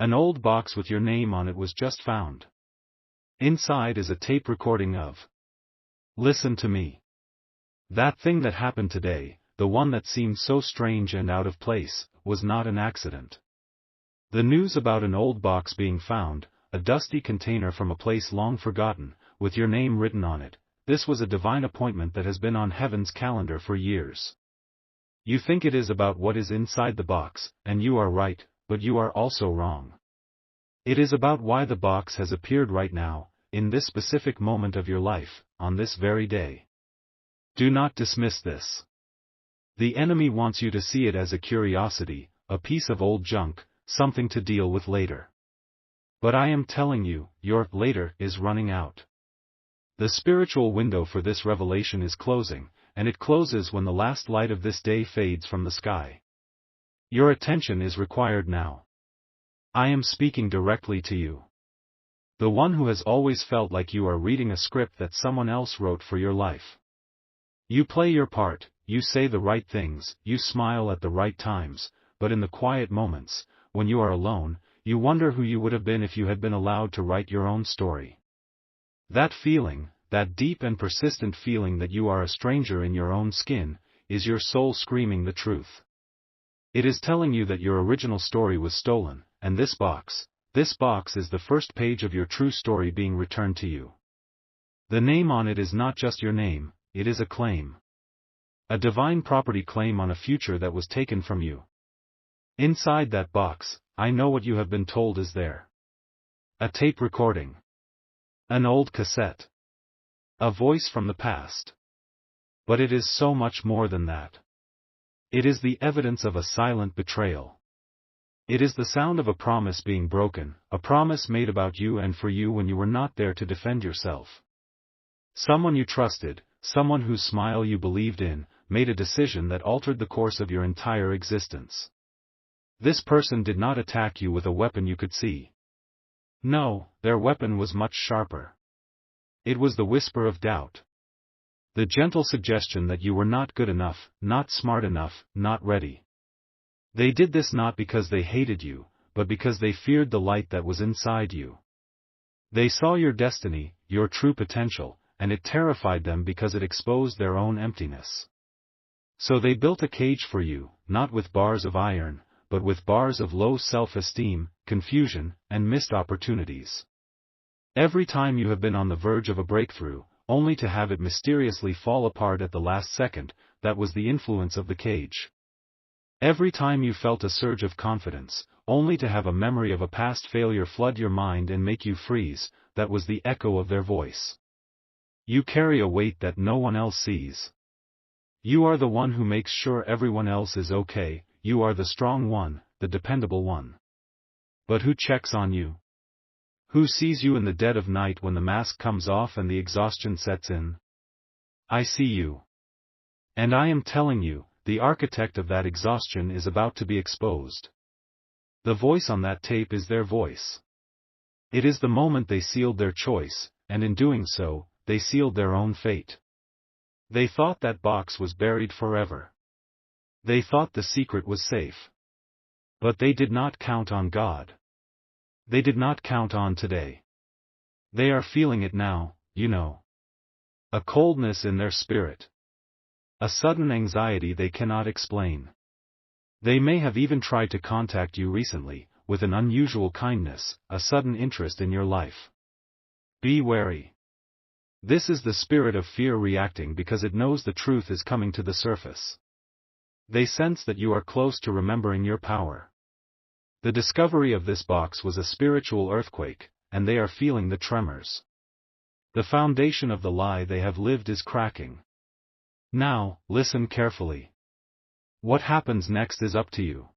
An old box with your name on it was just found. Inside is a tape recording of. Listen to me. That thing that happened today, the one that seemed so strange and out of place, was not an accident. The news about an old box being found, a dusty container from a place long forgotten, with your name written on it, this was a divine appointment that has been on heaven's calendar for years. You think it is about what is inside the box, and you are right, but you are also wrong. It is about why the box has appeared right now, in this specific moment of your life, on this very day. Do not dismiss this. The enemy wants you to see it as a curiosity, a piece of old junk, something to deal with later. But I am telling you, your later is running out. The spiritual window for this revelation is closing, and it closes when the last light of this day fades from the sky. Your attention is required now. I am speaking directly to you. The one who has always felt like you are reading a script that someone else wrote for your life. You play your part, you say the right things, you smile at the right times, but in the quiet moments, when you are alone, you wonder who you would have been if you had been allowed to write your own story. That feeling, that deep and persistent feeling that you are a stranger in your own skin, is your soul screaming the truth. It is telling you that your original story was stolen, and this box is the first page of your true story being returned to you. The name on it is not just your name, it is a claim. A divine property claim on a future that was taken from you. Inside that box, I know what you have been told is there. A tape recording. An old cassette. A voice from the past. But it is so much more than that. It is the evidence of a silent betrayal. It is the sound of a promise being broken, a promise made about you and for you when you were not there to defend yourself. Someone you trusted, someone whose smile you believed in, made a decision that altered the course of your entire existence. This person did not attack you with a weapon you could see. No, their weapon was much sharper. It was the whisper of doubt. The gentle suggestion that you were not good enough, not smart enough, not ready. They did this not because they hated you, but because they feared the light that was inside you. They saw your destiny, your true potential, and it terrified them because it exposed their own emptiness. So they built a cage for you, not with bars of iron, but with bars of low self-esteem, confusion, and missed opportunities. Every time you have been on the verge of a breakthrough, only to have it mysteriously fall apart at the last second, that was the influence of the cage. Every time you felt a surge of confidence, only to have a memory of a past failure flood your mind and make you freeze, that was the echo of their voice. You carry a weight that no one else sees. You are the one who makes sure everyone else is okay, you are the strong one, the dependable one. But who checks on you? Who sees you in the dead of night when the mask comes off and the exhaustion sets in? I see you. And I am telling you, the architect of that exhaustion is about to be exposed. The voice on that tape is their voice. It is the moment they sealed their choice, and in doing so, they sealed their own fate. They thought that box was buried forever. They thought the secret was safe. But they did not count on God. They did not count on today. They are feeling it now, you know. A coldness in their spirit. A sudden anxiety they cannot explain. They may have even tried to contact you recently, with an unusual kindness, a sudden interest in your life. Be wary. This is the spirit of fear reacting because it knows the truth is coming to the surface. They sense that you are close to remembering your power. The discovery of this box was a spiritual earthquake, and they are feeling the tremors. The foundation of the lie they have lived is cracking. Now, listen carefully. What happens next is up to you.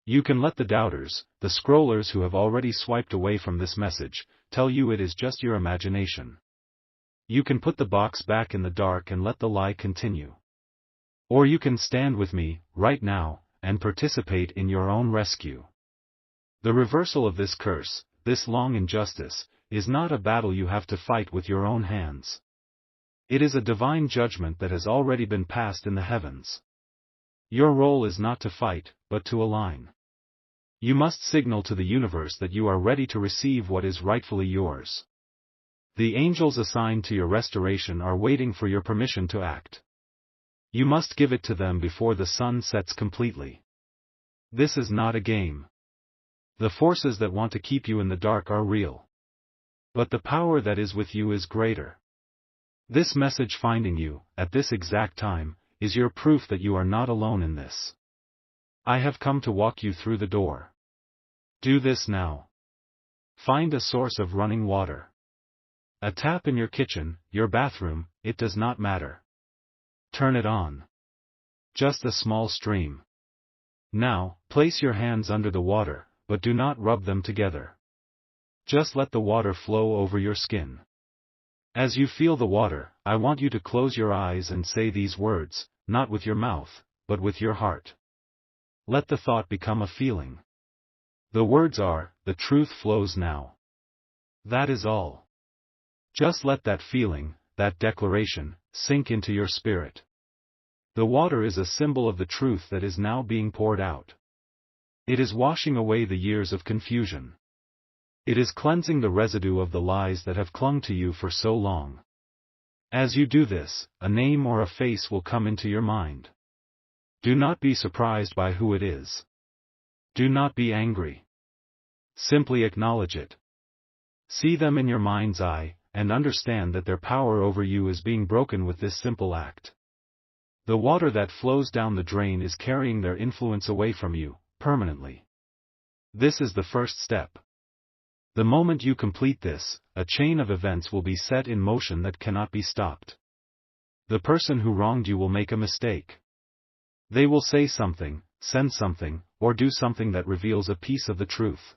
You can let the doubters, the scrollers who have already swiped away from this message, tell you it is just your imagination. You can put the box back in the dark and let the lie continue. Or you can stand with me, right now, and participate in your own rescue. The reversal of this curse, this long injustice, is not a battle you have to fight with your own hands. It is a divine judgment that has already been passed in the heavens. Your role is not to fight, but to align. You must signal to the universe that you are ready to receive what is rightfully yours. The angels assigned to your restoration are waiting for your permission to act. You must give it to them before the sun sets completely. This is not a game. The forces that want to keep you in the dark are real. But the power that is with you is greater. This message finding you, at this exact time, is your proof that you are not alone in this. I have come to walk you through the door. Do this now. Find a source of running water. A tap in your kitchen, your bathroom, it does not matter. Turn it on. Just a small stream. Now, place your hands under the water, but do not rub them together. Just let the water flow over your skin. As you feel the water, I want you to close your eyes and say these words, not with your mouth, but with your heart. Let the thought become a feeling. The words are, the truth flows now. That is all. Just let that feeling, that declaration, sink into your spirit. The water is a symbol of the truth that is now being poured out. It is washing away the years of confusion. It is cleansing the residue of the lies that have clung to you for so long. As you do this, a name or a face will come into your mind. Do not be surprised by who it is. Do not be angry. Simply acknowledge it. See them in your mind's eye, and understand that their power over you is being broken with this simple act. The water that flows down the drain is carrying their influence away from you, permanently. This is the first step. The moment you complete this, a chain of events will be set in motion that cannot be stopped. The person who wronged you will make a mistake. They will say something, send something, or do something that reveals a piece of the truth.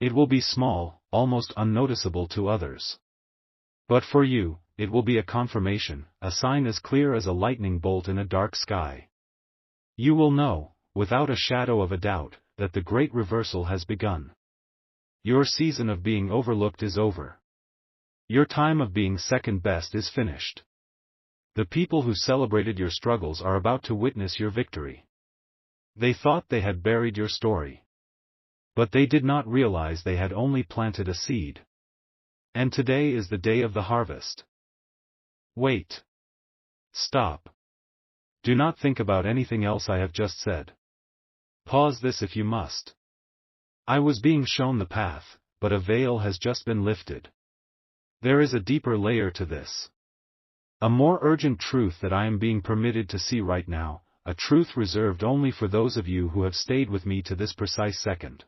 It will be small, almost unnoticeable to others. But for you, it will be a confirmation, a sign as clear as a lightning bolt in a dark sky. You will know, without a shadow of a doubt, that the great reversal has begun. Your season of being overlooked is over. Your time of being second best is finished. The people who celebrated your struggles are about to witness your victory. They thought they had buried your story. But they did not realize they had only planted a seed. And today is the day of the harvest. Wait. Stop. Do not think about anything else I have just said. Pause this if you must. I was being shown the path, but a veil has just been lifted. There is a deeper layer to this. A more urgent truth that I am being permitted to see right now, a truth reserved only for those of you who have stayed with me to this precise second.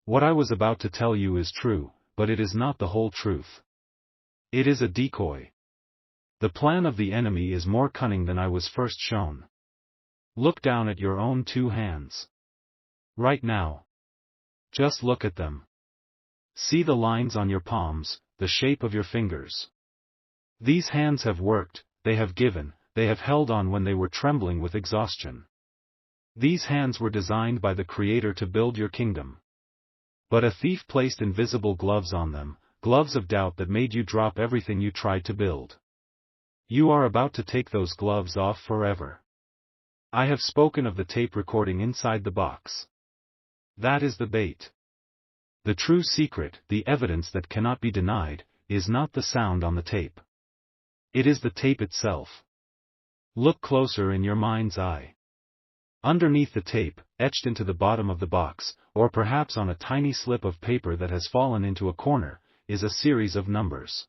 What I was about to tell you is true, but it is not the whole truth. It is a decoy. The plan of the enemy is more cunning than I was first shown. Look down at your own two hands. Right now. Just look at them. See the lines on your palms, the shape of your fingers. These hands have worked, they have given, they have held on when they were trembling with exhaustion. These hands were designed by the Creator to build your kingdom. But a thief placed invisible gloves on them, gloves of doubt that made you drop everything you tried to build. You are about to take those gloves off forever. I have spoken of the tape recording inside the box. That is the bait. The true secret, the evidence that cannot be denied, is not the sound on the tape. It is the tape itself. Look closer in your mind's eye. Underneath the tape, etched into the bottom of the box, or perhaps on a tiny slip of paper that has fallen into a corner, is a series of numbers.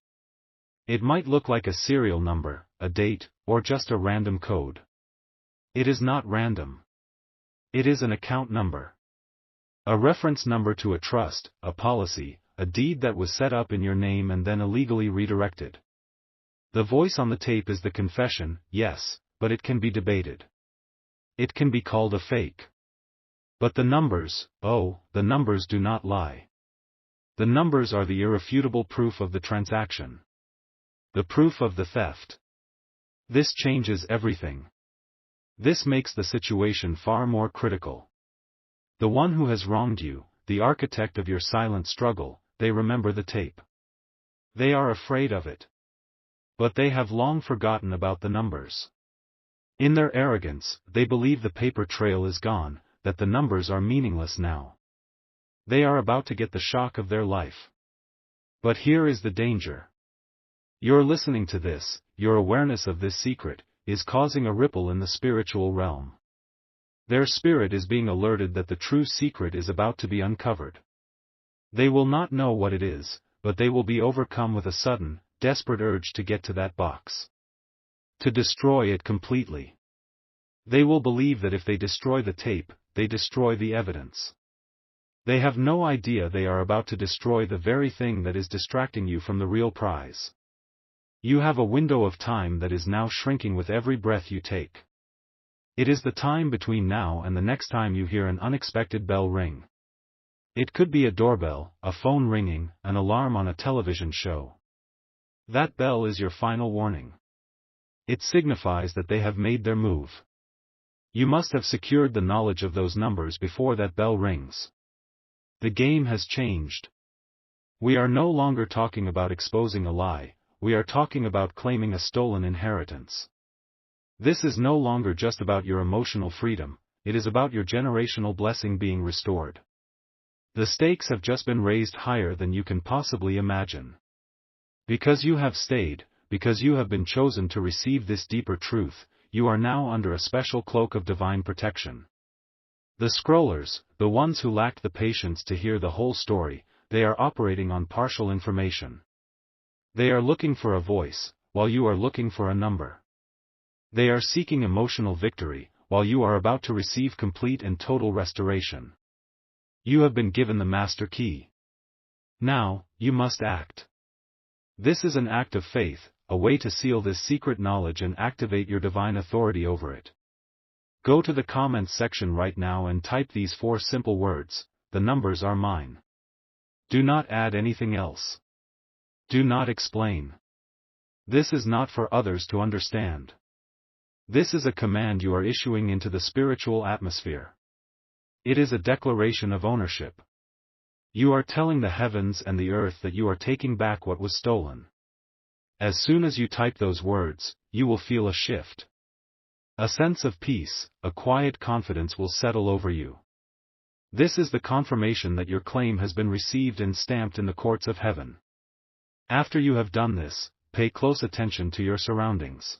It might look like a serial number, a date, or just a random code. It is not random. It is an account number. A reference number to a trust, a policy, a deed that was set up in your name and then illegally redirected. The voice on the tape is the confession, yes, but it can be debated. It can be called a fake. But the numbers, oh, the numbers do not lie. The numbers are the irrefutable proof of the transaction. The proof of the theft. This changes everything. This makes the situation far more critical. The one who has wronged you, the architect of your silent struggle, they remember the tape. They are afraid of it. But they have long forgotten about the numbers. In their arrogance, they believe the paper trail is gone, that the numbers are meaningless now. They are about to get the shock of their life. But here is the danger. You're listening to this, your awareness of this secret, is causing a ripple in the spiritual realm. Their spirit is being alerted that the true secret is about to be uncovered. They will not know what it is, but they will be overcome with a sudden, desperate urge to get to that box. To destroy it completely. They will believe that if they destroy the tape, they destroy the evidence. They have no idea they are about to destroy the very thing that is distracting you from the real prize. You have a window of time that is now shrinking with every breath you take. It is the time between now and the next time you hear an unexpected bell ring. It could be a doorbell, a phone ringing, an alarm on a television show. That bell is your final warning. It signifies that they have made their move. You must have secured the knowledge of those numbers before that bell rings. The game has changed. We are no longer talking about exposing a lie, we are talking about claiming a stolen inheritance. This is no longer just about your emotional freedom, it is about your generational blessing being restored. The stakes have just been raised higher than you can possibly imagine. Because you have stayed, because you have been chosen to receive this deeper truth, you are now under a special cloak of divine protection. The scrollers, the ones who lacked the patience to hear the whole story, they are operating on partial information. They are looking for a voice, while you are looking for a number. They are seeking emotional victory, while you are about to receive complete and total restoration. You have been given the master key. Now, you must act. This is an act of faith, a way to seal this secret knowledge and activate your divine authority over it. Go to the comments section right now and type these 4 simple words, the numbers are mine. Do not add anything else. Do not explain. This is not for others to understand. This is a command you are issuing into the spiritual atmosphere. It is a declaration of ownership. You are telling the heavens and the earth that you are taking back what was stolen. As soon as you type those words, you will feel a shift. A sense of peace, a quiet confidence will settle over you. This is the confirmation that your claim has been received and stamped in the courts of heaven. After you have done this, pay close attention to your surroundings.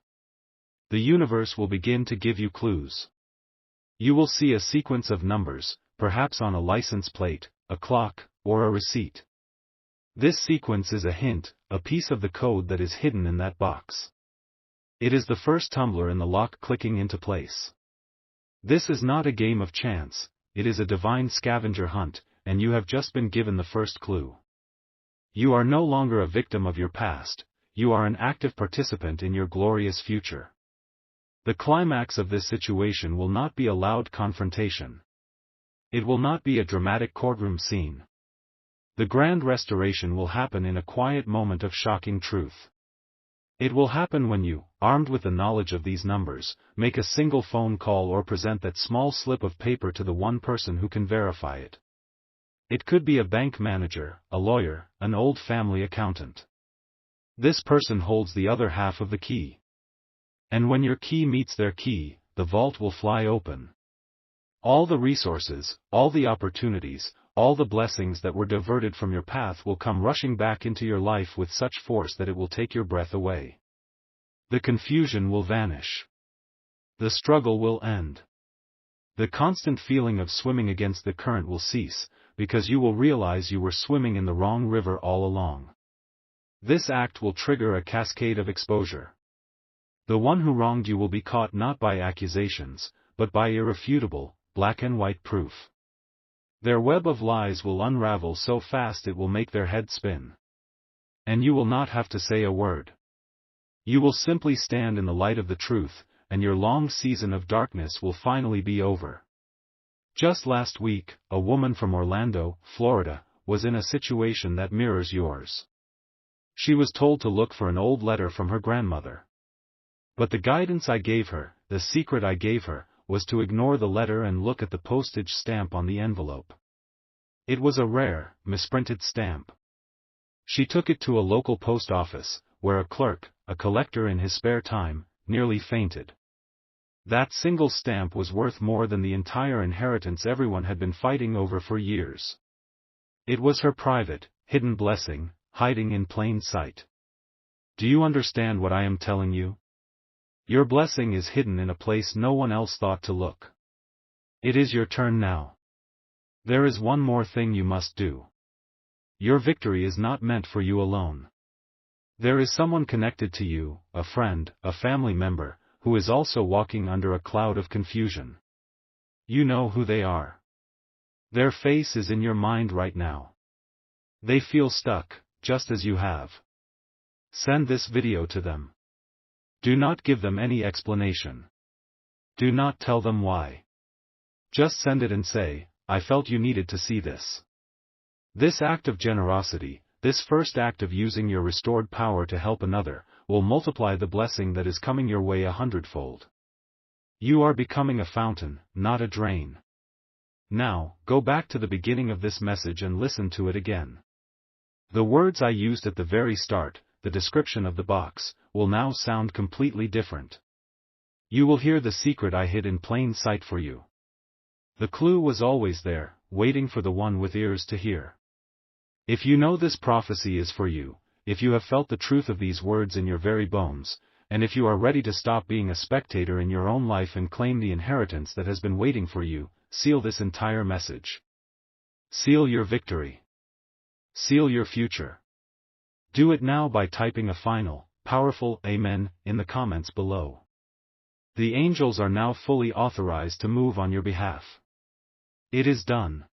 The universe will begin to give you clues. You will see a sequence of numbers, perhaps on a license plate, a clock, or a receipt. This sequence is a hint, a piece of the code that is hidden in that box. It is the first tumbler in the lock clicking into place. This is not a game of chance, it is a divine scavenger hunt, and you have just been given the first clue. You are no longer a victim of your past, you are an active participant in your glorious future. The climax of this situation will not be a loud confrontation. It will not be a dramatic courtroom scene. The grand restoration will happen in a quiet moment of shocking truth. It will happen when you, armed with the knowledge of these numbers, make a single phone call or present that small slip of paper to the one person who can verify it. It could be a bank manager, a lawyer, an old family accountant. This person holds the other half of the key. And when your key meets their key, the vault will fly open. All the resources, all the opportunities, all the blessings that were diverted from your path will come rushing back into your life with such force that it will take your breath away. The confusion will vanish. The struggle will end. The constant feeling of swimming against the current will cease, because you will realize you were swimming in the wrong river all along. This act will trigger a cascade of exposure. The one who wronged you will be caught not by accusations, but by irrefutable, black and white proof. Their web of lies will unravel so fast it will make their head spin. And you will not have to say a word. You will simply stand in the light of the truth, and your long season of darkness will finally be over. Just last week, a woman from Orlando, Florida, was in a situation that mirrors yours. She was told to look for an old letter from her grandmother. But the guidance I gave her, the secret I gave her, was to ignore the letter and look at the postage stamp on the envelope. It was a rare, misprinted stamp. She took it to a local post office, where a clerk, a collector in his spare time, nearly fainted. That single stamp was worth more than the entire inheritance everyone had been fighting over for years. It was her private, hidden blessing, hiding in plain sight. Do you understand what I am telling you? Your blessing is hidden in a place no one else thought to look. It is your turn now. There is one more thing you must do. Your victory is not meant for you alone. There is someone connected to you, a friend, a family member, who is also walking under a cloud of confusion. You know who they are. Their face is in your mind right now. They feel stuck, just as you have. Send this video to them. Do not give them any explanation. Do not tell them why. Just send it and say, I felt you needed to see this. This act of generosity, this first act of using your restored power to help another, will multiply the blessing that is coming your way 100-fold. You are becoming a fountain, not a drain. Now, go back to the beginning of this message and listen to it again. The words I used at the very start, the description of the box, will now sound completely different. You will hear the secret I hid in plain sight for you. The clue was always there, waiting for the one with ears to hear. If you know this prophecy is for you, if you have felt the truth of these words in your very bones, and if you are ready to stop being a spectator in your own life and claim the inheritance that has been waiting for you, seal this entire message. Seal your victory. Seal your future. Do it now by typing a final, powerful Amen in the comments below. The angels are now fully authorized to move on your behalf. It is done.